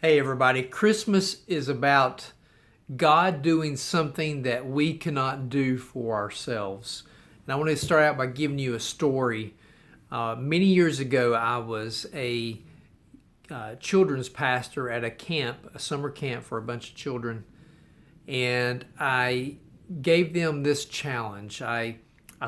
Hey, everybody. Christmas is about God doing something that we cannot do for ourselves. And I want to start out by giving you a story. Many years ago, I was a children's pastor at a camp, a summer camp for a bunch of children. And I gave them this challenge. I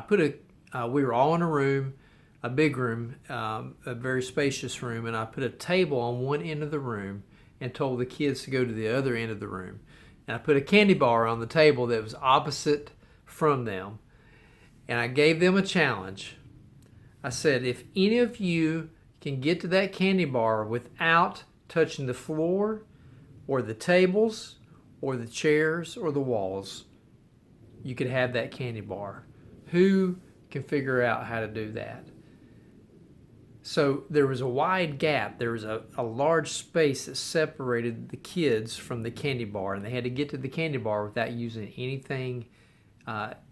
put we were all in a room, a big room, a very spacious room, and I put a table on one end of the room and told the kids to go to the other end of the room. And I put a candy bar on the table that was opposite from them. And I gave them a challenge. I said, if any of you can get to that candy bar without touching the floor or the tables or the chairs or the walls, you could have that candy bar. Who can figure out how to do that? So there was a wide gap. There was a large space that separated the kids from the candy bar, and they had to get to the candy bar without using anything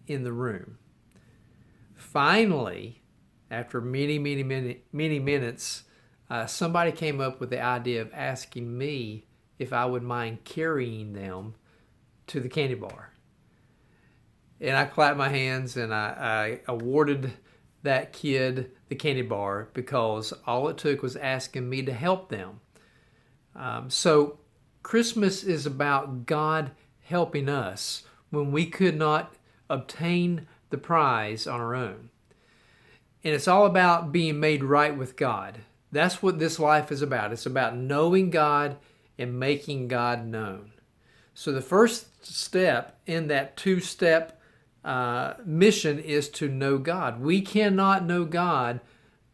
in the room. Finally, after many minutes, somebody came up with the idea of asking me if I would mind carrying them to the candy bar. And I clapped my hands and I awarded that kid the candy bar because all it took was asking me to help them. So Christmas is about God helping us when we could not obtain the prize on our own. And it's all about being made right with God. That's what this life is about. It's about knowing God and making God known. So the first step in that two-step mission is to know God. We cannot know God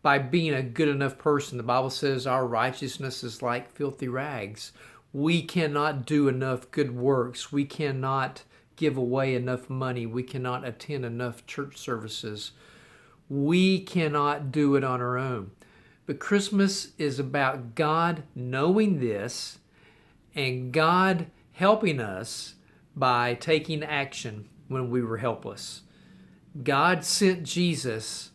by being a good enough person. The Bible says our righteousness is like filthy rags. We cannot do enough good works. We cannot give away enough money. We cannot attend enough church services. We cannot do it on our own. But Christmas is about God knowing this and God helping us by taking action when we were helpless. God sent Jesus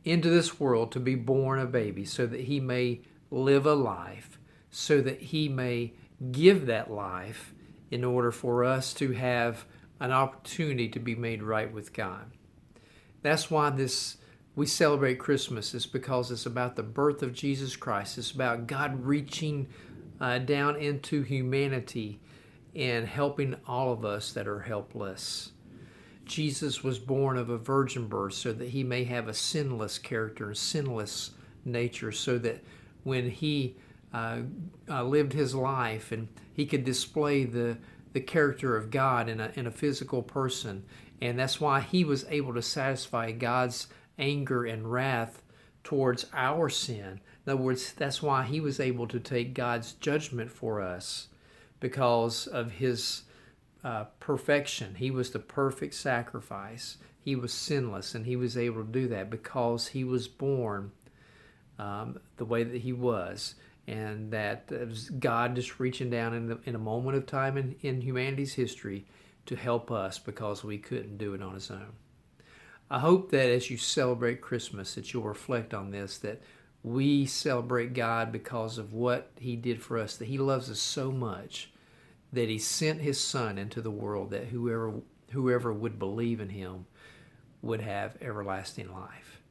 into this world to be born a baby so that he may live a life, so that he may give that life in order for us to have an opportunity to be made right with God. That's why we celebrate Christmas. It's because it's about the birth of Jesus Christ. It's about God reaching down into humanity and helping all of us that are helpless. Jesus was born of a virgin birth so that he may have a sinless character, a sinless nature, so that when he lived his life and he could display the character of God in a physical person. And that's why he was able to satisfy God's anger and wrath towards our sin. In other words, that's why he was able to take God's judgment for us, because of his perfection. He was the perfect sacrifice. He was sinless, and he was able to do that because he was born the way that he was, and that was God just reaching down in a moment of time in humanity's history to help us because we couldn't do it on his own. I hope that as you celebrate Christmas that you'll reflect on this, that we celebrate God because of what he did for us, that he loves us so much that he sent his son into the world, that whoever would believe in him would have everlasting life.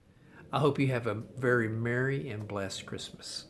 I hope you have a very merry and blessed Christmas.